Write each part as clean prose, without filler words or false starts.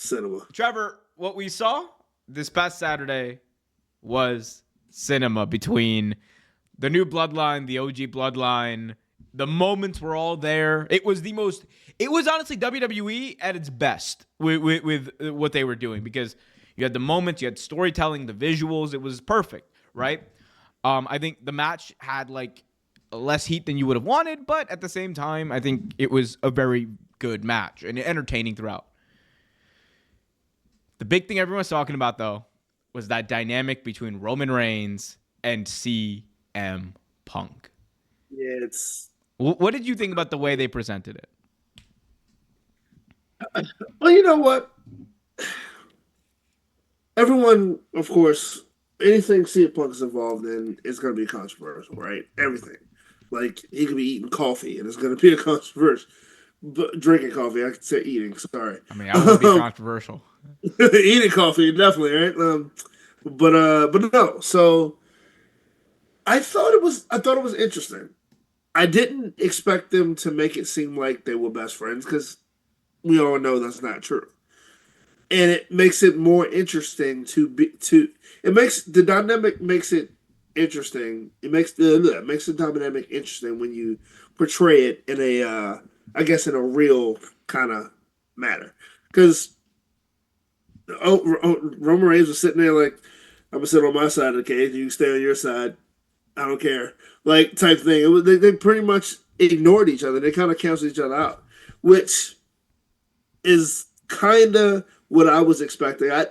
cinema. Trevor, what we saw this past Saturday was cinema between the new bloodline, the OG bloodline. The moments were all there. It was honestly WWE at its best with what they were doing, because you had the moments, you had storytelling, the visuals. It was perfect, right? I think the match had like less heat than you would have wanted, but at the same time, I think it was a very good match and entertaining throughout. The big thing everyone's talking about, though, was that dynamic between Roman Reigns and CM Punk. Yeah, it's... What did you think about the way they presented it? Well, you know what? Everyone, of course, anything CM Punk is involved in is going to be controversial, right? Everything. Like, he could be eating coffee, and it's going to be a controversial. But drinking coffee, I could say eating. Sorry. I mean, I wouldn't be controversial. Eating coffee, definitely, right? But no. So I thought it was interesting. I didn't expect them to make it seem like they were best friends, because we all know that's not true. And it makes it more interesting it makes the dynamic makes it interesting. It makes the dynamic interesting when you portray it in a I guess in a real kind of manner. Because Roman Reigns was sitting there like, I'm gonna sit on my side of the cage, you can stay on your side. I don't care, like type thing. They pretty much ignored each other. They kind of canceled each other out, which is kind of what I was expecting. I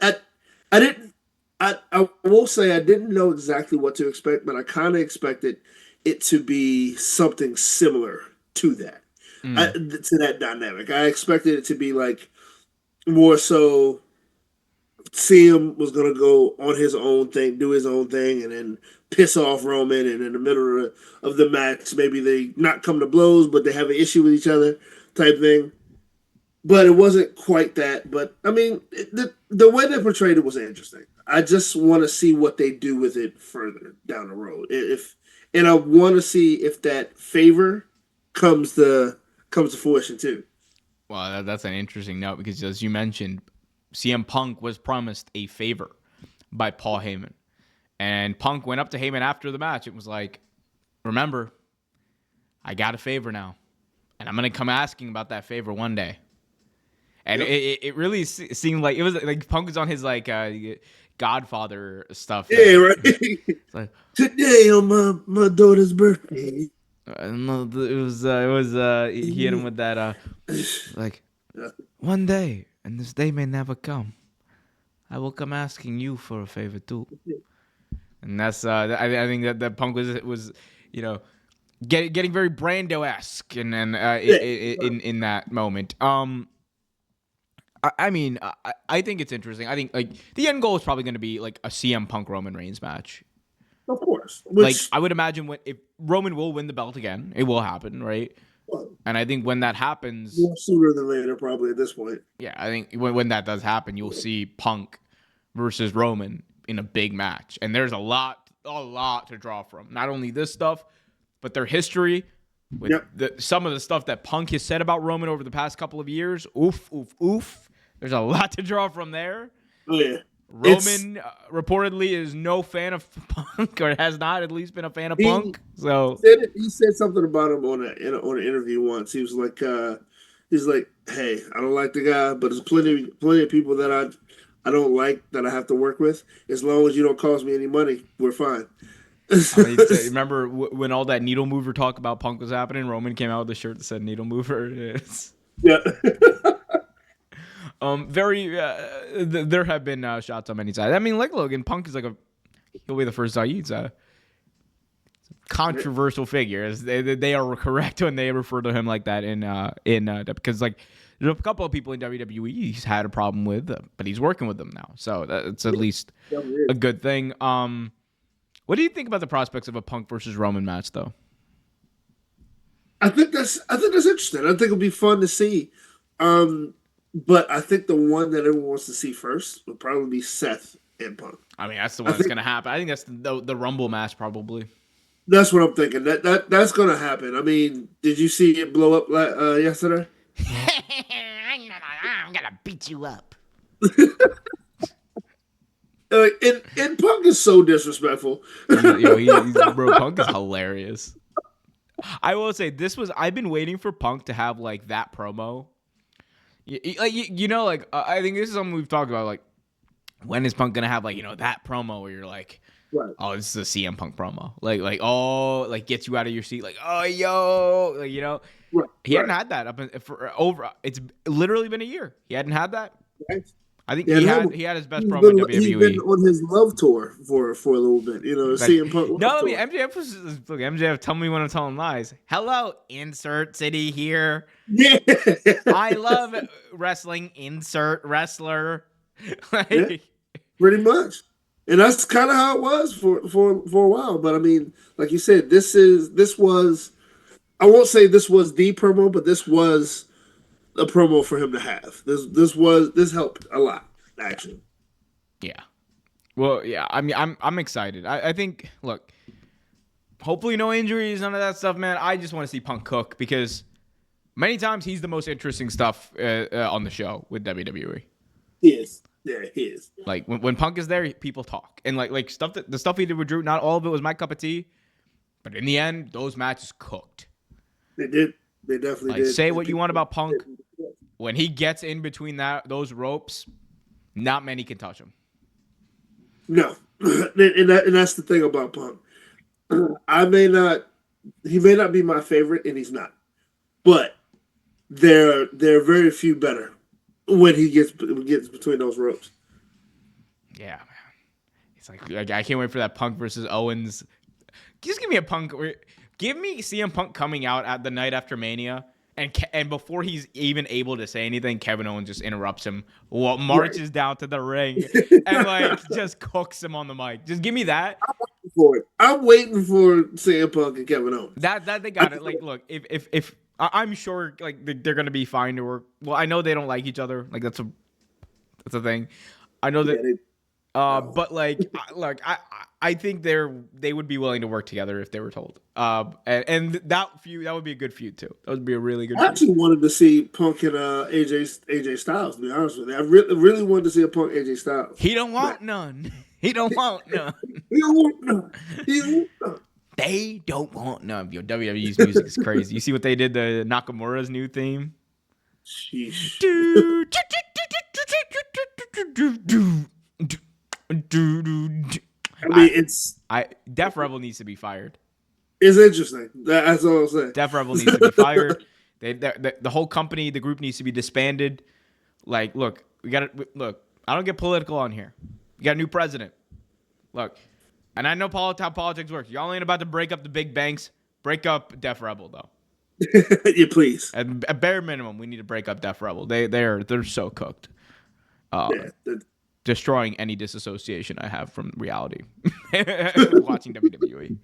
didn't. I will say I didn't know exactly what to expect, but I kind of expected it to be something similar to that, to that dynamic. I expected it to be like more so. CM was gonna go on his own thing, do his own thing, and then piss off Roman. And in the middle of the match, maybe they not come to blows, but they have an issue with each other, type thing. But it wasn't quite that. But I mean, the way they portrayed it was interesting. I just want to see what they do with it further down the road. And I want to see if that favor comes to fruition too. Well, that's an interesting note, because as you mentioned, CM Punk was promised a favor by Paul Heyman. And Punk went up to Heyman after the match. It was like, remember, I got a favor now. And I'm going to come asking about that favor one day. And it really seemed like it was like Punk was on his like Godfather stuff. Yeah, right. Like, today on my daughter's birthday. He hit him with that like, one day, and this day may never come, I will come asking you for a favor too. And that's I think that Punk was getting very Brando-esque and in that moment. I mean, I think it's interesting. I think like the end goal is probably going to be like a CM Punk Roman Reigns match. Of course. Like I would imagine if Roman will win the belt again, it will happen, right? And I think when that happens, sooner than later, probably at this point. Yeah, I think when that does happen, you'll see Punk versus Roman in a big match, and there's a lot to draw from. Not only this stuff, but their history with some of the stuff that Punk has said about Roman over the past couple of years. Oof. There's a lot to draw from there. Oh, yeah. Roman reportedly is no fan of Punk, or has not at least been a fan of Punk. So he said something about him on an interview once. He was like, "Hey, I don't like the guy, but there's plenty of people that I don't like that I have to work with. As long as you don't cost me any money, we're fine." I mean, remember when all that needle mover talk about Punk was happening? Roman came out with a shirt that said needle mover. Yeah. There have been shots on many sides. I mean, like Logan, Punk is he'll be the first guy. He's a controversial figure. As they are correct when they refer to him like that because like there's a couple of people in WWE he's had a problem with, but he's working with them now, so that's at least a good thing. What do you think about the prospects of a Punk versus Roman match, though? I think that's interesting. I think it'll be fun to see. But I think the one that everyone wants to see first would probably be Seth and Punk. I mean, that's the one that's going to happen. I think that's the Rumble match, probably. That's what I'm thinking. That's going to happen. I mean, did you see it blow up yesterday? I'm going to beat you up. And Punk is so disrespectful. Bro, Punk is hilarious. I will say I've been waiting for Punk to have like that promo. I think this is something we've talked about. Like, when is Punk gonna have like that promo where you're like, Right, oh, this is a CM Punk promo, oh, like gets you out of your seat, like, oh, yo, right, he hadn't right. had that for over. It's literally been a year. He hadn't had that. Right. I think Yeah, he had his best he's promo in been WWE. on his love tour for a little bit. Like, CM Punk love no, I mean tour. MJF was look, MJF. Tell me when I'm telling lies. Hello, insert city here. Yeah, I love wrestling. Insert wrestler. yeah, Like, pretty much. And that's kind of how it was for a while. But I mean, like you said, this was I won't say this was the promo, but this was a promo for him to have. This helped a lot actually. yeah. Well, yeah. I mean, I'm excited. I think. Look, hopefully no injuries, none of that stuff, man. I just want to see Punk cook because many times he's the most interesting stuff on the show with WWE. He is. Yeah, he is. Like when Punk is there, people talk, and like the stuff he did with Drew. Not all of it was my cup of tea, but in the end, those matches cooked. They did. They definitely Like, did. say what you want about Punk, when he gets in between those ropes, not many can touch him. No, and that's the thing about Punk. I may not. He may not be my favorite, and he's not. But there are very few better when he gets between those ropes. Yeah, man. It's like I can't wait for that Punk versus Owens. Just give me a Punk. Give me CM Punk coming out at the night after Mania, and before he's even able to say anything, Kevin Owens just interrupts him, marches down to the ring, and like just cooks him on the mic. Just give me that. I'm waiting for CM Punk and Kevin Owens. That they got it. Like, look, if I'm sure like they're gonna be fine to work. Well, I know they don't like each other. Like that's a thing. I know that. But like, look, I think they would be willing to work together if they were told. And that would be a good feud too. That would be a really good. I actually wanted to see Punk and AJ Styles. To be honest with you, I really wanted to see a Punk AJ Styles. He don't want none. He don't want none. He don't want none. He don't want none. They don't want none. Yo, WWE's music is crazy. You see what they did to Nakamura's new theme? Sheesh. I mean, it's Def Rebel needs to be fired. It's interesting. That's all I'm saying. Def Rebel needs to be fired. The whole company, the group needs to be disbanded. Like, look, I don't get political on here. You got a new president. Look, and I know how politics works. Y'all ain't about to break up the big banks. Break up Def Rebel though. You please. At bare minimum, we need to break up Def Rebel. They're so cooked. Destroying any disassociation I have from reality. Watching WWE.